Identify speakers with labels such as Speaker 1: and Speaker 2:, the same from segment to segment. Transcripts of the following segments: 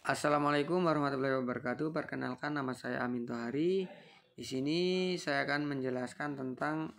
Speaker 1: Assalamualaikum warahmatullahi wabarakatuh. Perkenalkan, nama saya Amin Tohari. Di sini saya akan menjelaskan tentang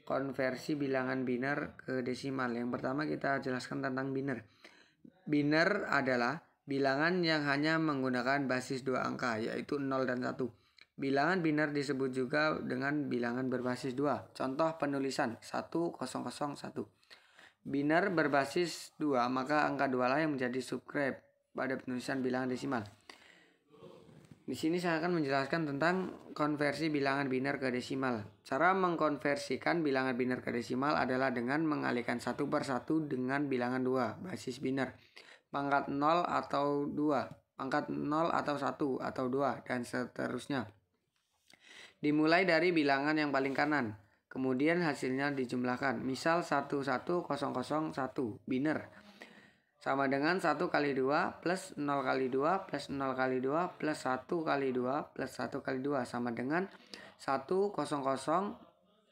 Speaker 1: konversi bilangan biner ke desimal. Yang pertama kita jelaskan tentang biner. Biner adalah bilangan yang hanya menggunakan basis dua angka, yaitu 0 dan 1. Bilangan biner disebut juga dengan bilangan berbasis 2. Contoh penulisan 1001. Biner berbasis 2, maka angka 2 lah yang menjadi subscribe pada penulisan bilangan desimal. Di sini saya akan menjelaskan tentang konversi bilangan biner ke desimal. Cara mengkonversikan bilangan biner ke desimal adalah dengan mengalihkan satu per satu dengan bilangan 2 basis biner, pangkat 0 atau 2, pangkat 0 atau 1 atau 2, dan seterusnya. Dimulai dari bilangan yang paling kanan, kemudian hasilnya dijumlahkan. Misal 11001 biner sama dengan 1 kali 2 plus 0 kali 2 plus 0 kali 2 plus 1 kali 2 plus 1 kali 2 sama dengan 100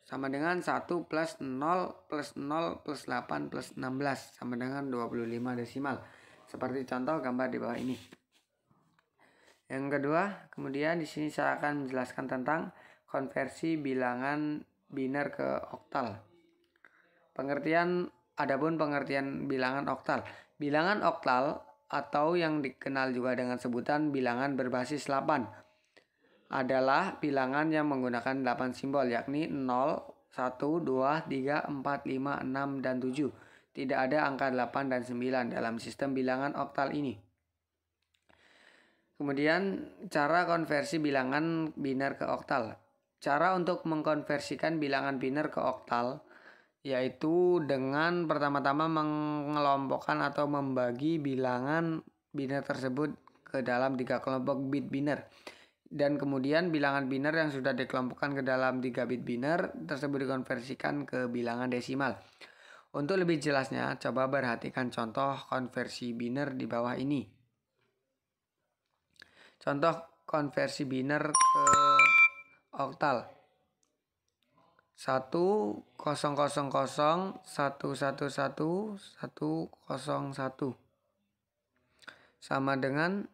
Speaker 1: sama dengan 1 plus 0 plus 0 plus 8 plus 16 sama dengan 25 desimal. Seperti contoh gambar di bawah ini. Yang kedua, kemudian di sini saya akan menjelaskan tentang konversi bilangan biner ke oktal. Adapun pengertian bilangan oktal. Bilangan oktal atau yang dikenal juga dengan sebutan bilangan berbasis 8 adalah bilangan yang menggunakan 8 simbol, yakni 0, 1, 2, 3, 4, 5, 6, dan 7. Tidak ada angka 8 dan 9 dalam sistem bilangan oktal ini. Kemudian cara konversi bilangan biner ke oktal. Cara untuk mengkonversikan bilangan biner ke oktal yaitu dengan pertama-tama mengelompokkan atau membagi bilangan biner tersebut ke dalam 3 kelompok bit biner, dan kemudian bilangan biner yang sudah dikelompokkan ke dalam 3 bit biner tersebut dikonversikan ke bilangan desimal. Untuk lebih jelasnya, coba perhatikan contoh konversi biner di bawah ini. Contoh konversi biner ke oktal. 1000111 sama dengan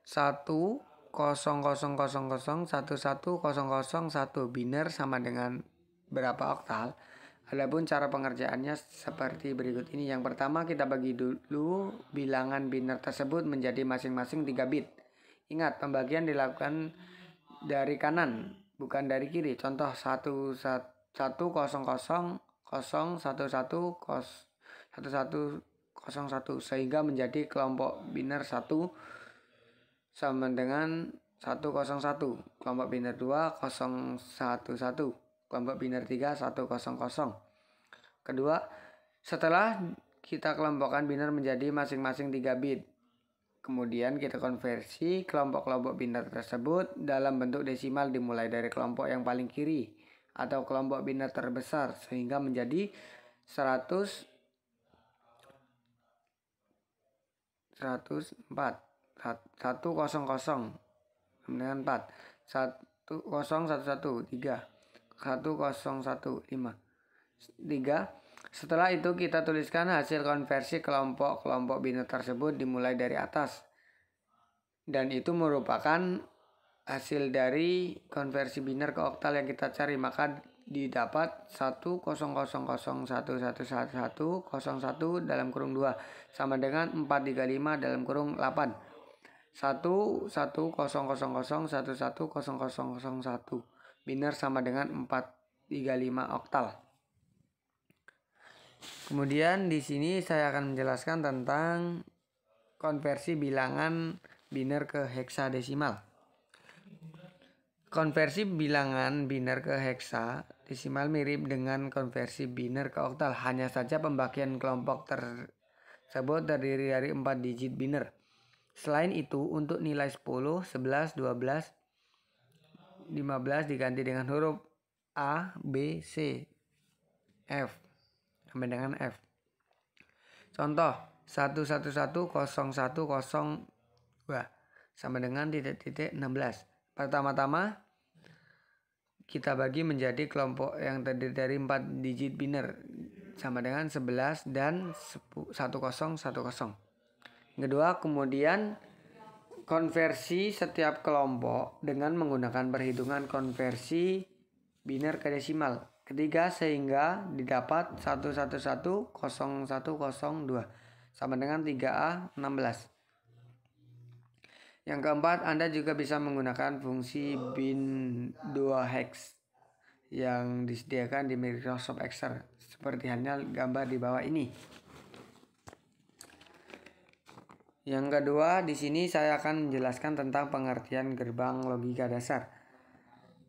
Speaker 1: 10000111001 biner sama dengan berapa oktal? Adapun cara pengerjaannya seperti berikut ini. Yang pertama, kita bagi dulu bilangan biner tersebut menjadi masing-masing 3 bit. Ingat, pembagian dilakukan dari kanan, bukan dari kiri. Contoh 100001101 sehingga menjadi kelompok biner 1 sama dengan 101, kelompok biner 2 011, kelompok biner 3 100. Kedua, setelah kita kelompokkan biner menjadi masing-masing 3 bit, kemudian kita konversi kelompok-kelompok biner tersebut dalam bentuk desimal dimulai dari kelompok yang paling kiri atau kelompok biner terbesar sehingga menjadi 104 100 dengan 4 10113 1015 3. Setelah itu kita tuliskan hasil konversi kelompok-kelompok biner tersebut dimulai dari atas, dan itu merupakan hasil dari konversi biner ke oktal yang kita cari. Maka didapat 100011101 dalam kurung 2 sama dengan 435 dalam kurung 8. 10000111001 biner sama dengan 435 oktal. Kemudian di sini saya akan menjelaskan tentang konversi bilangan biner ke heksadesimal. Konversi bilangan biner ke heksadesimal mirip dengan konversi biner ke oktal, hanya saja pembagian kelompok tersebut terdiri dari 4 digit biner. Selain itu, untuk nilai 10, 11, 12, 15 diganti dengan huruf A, B, C, F sampai dengan F. Contoh 1110102 sama dengan titik-titik 16. Pertama-tama kita bagi menjadi kelompok yang terdiri dari 4 digit biner sama dengan 11 dan 1010. Kedua, kemudian konversi setiap kelompok dengan menggunakan perhitungan konversi biner ke desimal. Ketiga, sehingga didapat 1110102 sama dengan 3A 16. Yang keempat, Anda juga bisa menggunakan fungsi bin2hex yang disediakan di Microsoft Excel seperti halnya gambar di bawah ini. Yang kedua, di sini saya akan menjelaskan tentang pengertian gerbang logika dasar.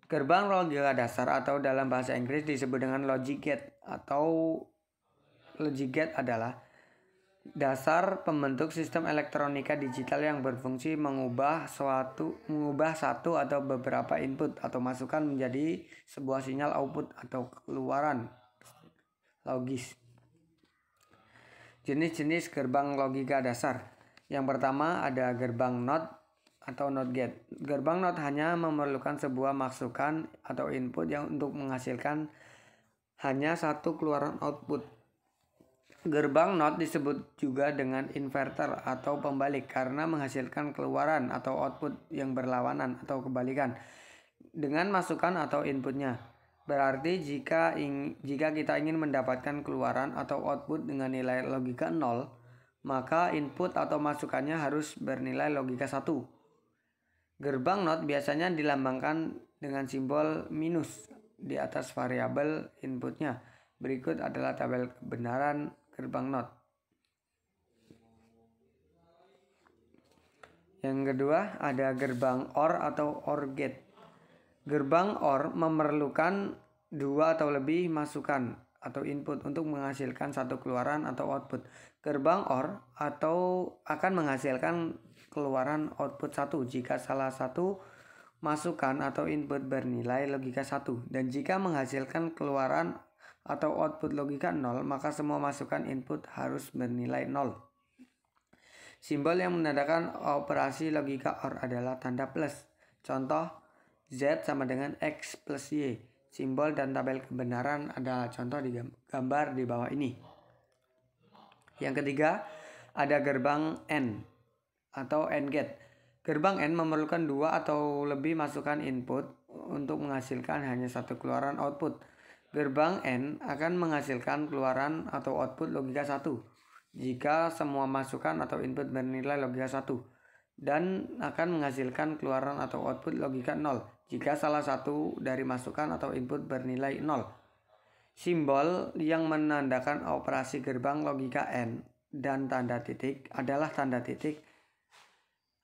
Speaker 1: Gerbang logika dasar atau dalam bahasa Inggris disebut dengan logic gate atau logic gate adalah dasar pembentuk sistem elektronika digital yang berfungsi mengubah satu atau beberapa input atau masukan menjadi sebuah sinyal output atau keluaran logis. Jenis-jenis gerbang logika dasar. Yang pertama ada gerbang NOT atau NOT gate. Gerbang NOT hanya memerlukan sebuah masukan atau input yang untuk menghasilkan hanya satu keluaran output. Gerbang NOT disebut juga dengan inverter atau pembalik karena menghasilkan keluaran atau output yang berlawanan atau kebalikan dengan masukan atau inputnya. Berarti jika kita ingin mendapatkan keluaran atau output dengan nilai logika 0, maka input atau masukannya harus bernilai logika 1. Gerbang NOT biasanya dilambangkan dengan simbol minus di atas variabel inputnya. Berikut adalah tabel kebenaran gerbang NOT. Yang kedua ada gerbang OR atau OR gate. Gerbang OR memerlukan dua atau lebih masukan atau input untuk menghasilkan satu keluaran atau output. Gerbang OR akan menghasilkan keluaran output 1 jika salah satu masukan atau input bernilai logika 1 dan jika menghasilkan keluaran atau output logika 0 maka semua masukan input harus bernilai 0. Simbol yang menandakan operasi logika OR adalah tanda plus. Contoh Z sama dengan X plus Y. Simbol dan tabel kebenaran adalah contoh di gambar di bawah ini. Yang ketiga ada gerbang AND atau AND gate. Gerbang AND memerlukan dua atau lebih masukan input untuk menghasilkan hanya satu keluaran output. Gerbang AND akan menghasilkan keluaran atau output logika 1 jika semua masukan atau input bernilai logika 1 dan akan menghasilkan keluaran atau output logika 0 jika salah satu dari masukan atau input bernilai 0. Simbol yang menandakan operasi gerbang logika AND dan tanda titik adalah tanda titik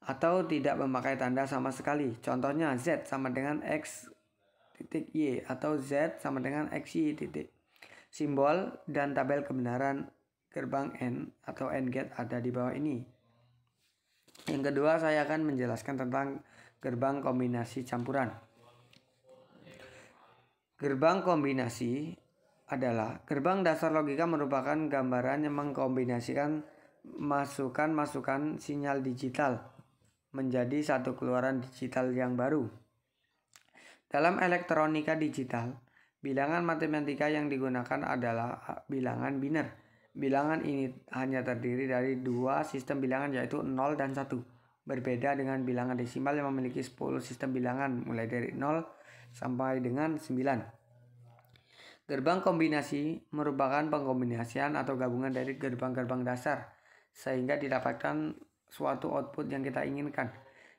Speaker 1: atau tidak memakai tanda sama sekali. Contohnya Z sama dengan X titik Y atau Z sama dengan XY titik. Simbol dan tabel kebenaran gerbang AND atau AND gate ada di bawah ini. Yang kedua saya akan menjelaskan tentang gerbang kombinasi campuran. Gerbang kombinasi adalah gerbang dasar logika merupakan gambaran yang mengkombinasikan masukan sinyal digital menjadi satu keluaran digital yang baru. Dalam elektronika digital, bilangan matematika yang digunakan adalah bilangan biner. Bilangan ini hanya terdiri dari dua sistem bilangan yaitu 0 dan 1. Berbeda dengan bilangan desimal yang memiliki 10 sistem bilangan mulai dari 0 sampai dengan 9. Gerbang kombinasi merupakan pengkombinasian atau gabungan dari gerbang-gerbang dasar sehingga didapatkan suatu output yang kita inginkan.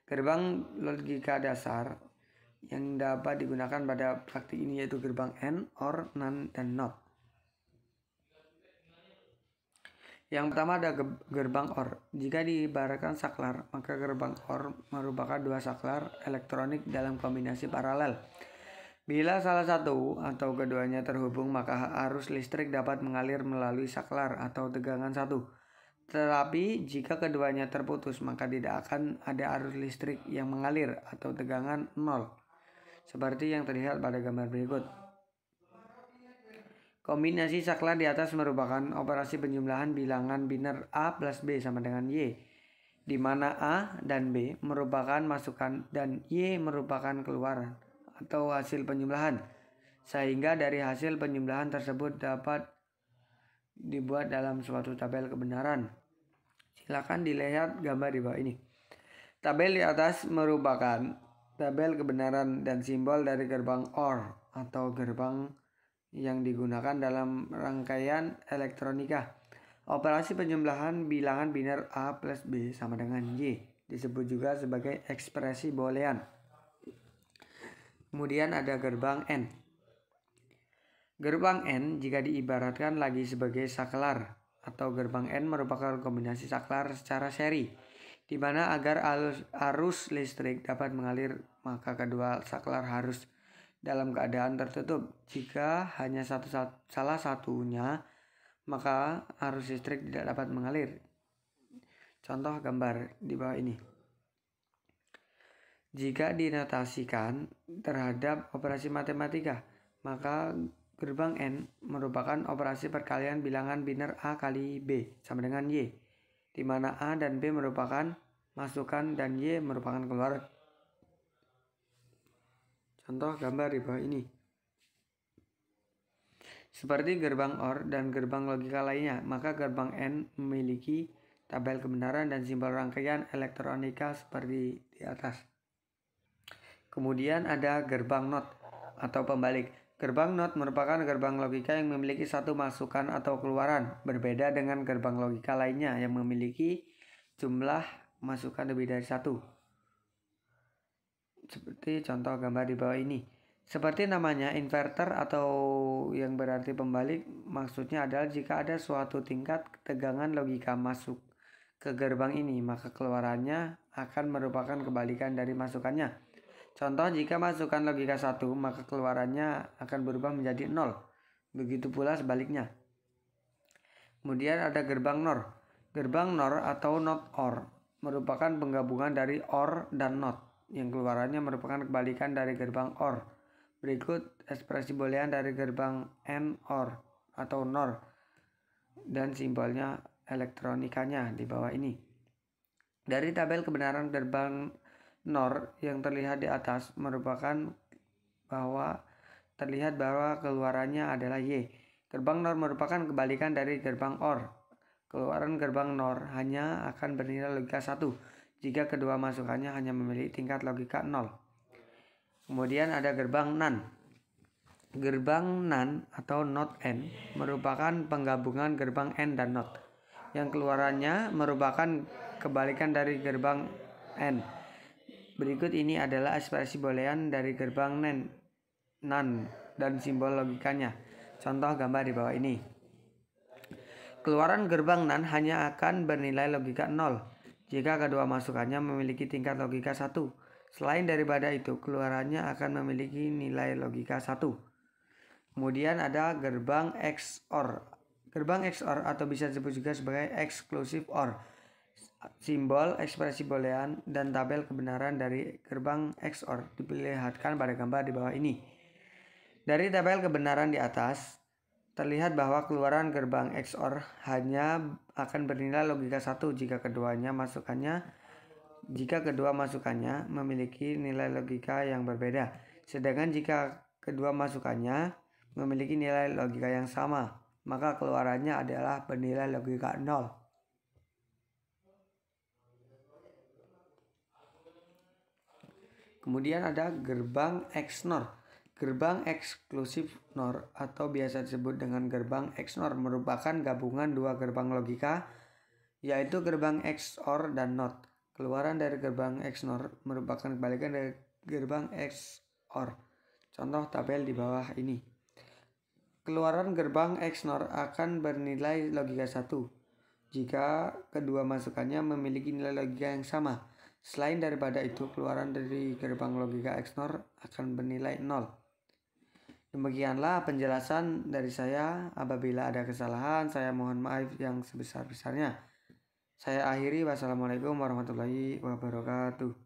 Speaker 1: Gerbang logika dasar yang dapat digunakan pada praktik ini yaitu gerbang AND, OR, NAND, dan NOT. Yang pertama ada gerbang OR. Jika diibaratkan saklar, maka gerbang OR merupakan dua saklar elektronik dalam kombinasi paralel. Bila salah satu atau keduanya terhubung, maka arus listrik dapat mengalir melalui saklar atau tegangan 1. Tetapi jika keduanya terputus, maka tidak akan ada arus listrik yang mengalir atau tegangan 0. Seperti yang terlihat pada gambar berikut. Kombinasi saklar di atas merupakan operasi penjumlahan bilangan biner A plus B sama dengan Y, di mana A dan B merupakan masukan dan Y merupakan keluaran atau hasil penjumlahan, sehingga dari hasil penjumlahan tersebut dapat dibuat dalam suatu tabel kebenaran. Silakan dilihat gambar di bawah ini. Tabel di atas merupakan tabel kebenaran dan simbol dari gerbang OR atau gerbang yang digunakan dalam rangkaian elektronika. Operasi penjumlahan bilangan biner A plus B sama dengan Y disebut juga sebagai ekspresi boolean. Kemudian ada gerbang N. Gerbang N jika diibaratkan lagi sebagai saklar atau gerbang N merupakan kombinasi saklar secara seri, di mana agar arus listrik dapat mengalir maka kedua saklar harus dalam keadaan tertutup. Jika hanya salah satunya maka arus listrik tidak dapat mengalir. Contoh gambar di bawah ini. Jika dinotasikan terhadap operasi matematika, maka gerbang N merupakan operasi perkalian bilangan biner A kali B sama dengan Y, di mana A dan B merupakan masukan dan Y merupakan keluaran. Contoh gambar di bawah ini. Seperti gerbang OR dan gerbang logika lainnya, maka gerbang N memiliki tabel kebenaran dan simbol rangkaian elektronika seperti di atas. Kemudian ada gerbang NOT atau pembalik. Gerbang NOT merupakan gerbang logika yang memiliki satu masukan atau keluaran, berbeda dengan gerbang logika lainnya yang memiliki jumlah masukan lebih dari satu. Seperti contoh gambar di bawah ini. Seperti namanya, inverter atau yang berarti pembalik, maksudnya adalah jika ada suatu tingkat ketegangan logika masuk ke gerbang ini, maka keluarannya akan merupakan kebalikan dari masukannya. Contoh, jika masukan logika 1, maka keluarannya akan berubah menjadi 0. Begitu pula sebaliknya. Kemudian ada gerbang NOR. Gerbang NOR atau NOT OR merupakan penggabungan dari OR dan NOT, yang keluarannya merupakan kebalikan dari gerbang OR. Berikut ekspresi boolean dari gerbang NOR atau NOR dan simbolnya elektronikanya di bawah ini. Dari tabel kebenaran gerbang NOR yang terlihat di atas terlihat bahwa keluarannya adalah Y. Gerbang NOR merupakan kebalikan dari gerbang OR. Keluaran gerbang NOR hanya akan bernilai logika 1 jika kedua masukannya hanya memiliki tingkat logika 0. Kemudian ada gerbang NAND. Gerbang NAND atau NOT N merupakan penggabungan gerbang N dan NOT, yang keluarannya merupakan kebalikan dari gerbang N. Berikut ini adalah ekspresi boolean dari gerbang NAND dan simbol logikanya. Contoh gambar di bawah ini. Keluaran gerbang NAND hanya akan bernilai logika 0 jika kedua masukannya memiliki tingkat logika 1. Selain daripada itu, keluarannya akan memiliki nilai logika 1. Kemudian ada gerbang XOR. Gerbang XOR atau bisa disebut juga sebagai exclusive OR. Simbol, ekspresi boolean, dan tabel kebenaran dari gerbang XOR diperlihatkan pada gambar di bawah ini. Dari tabel kebenaran di atas, terlihat bahwa keluaran gerbang XOR hanya akan bernilai logika 1 jika kedua masukannya memiliki nilai logika yang berbeda. Sedangkan jika kedua masukannya memiliki nilai logika yang sama, maka keluarannya adalah bernilai logika 0. Kemudian ada gerbang XNOR. Gerbang eksklusif NOR atau biasa disebut dengan gerbang XNOR merupakan gabungan dua gerbang logika, yaitu gerbang XOR dan NOT. Keluaran dari gerbang XNOR merupakan kebalikan dari gerbang XOR. Contoh tabel di bawah ini. Keluaran gerbang XNOR akan bernilai logika 1 jika kedua masukannya memiliki nilai logika yang sama. Selain daripada itu, keluaran dari gerbang logika XNOR akan bernilai 0. Demikianlah penjelasan dari saya. Apabila ada kesalahan, saya mohon maaf yang sebesar-besarnya. Saya akhiri. Wassalamualaikum warahmatullahi wabarakatuh.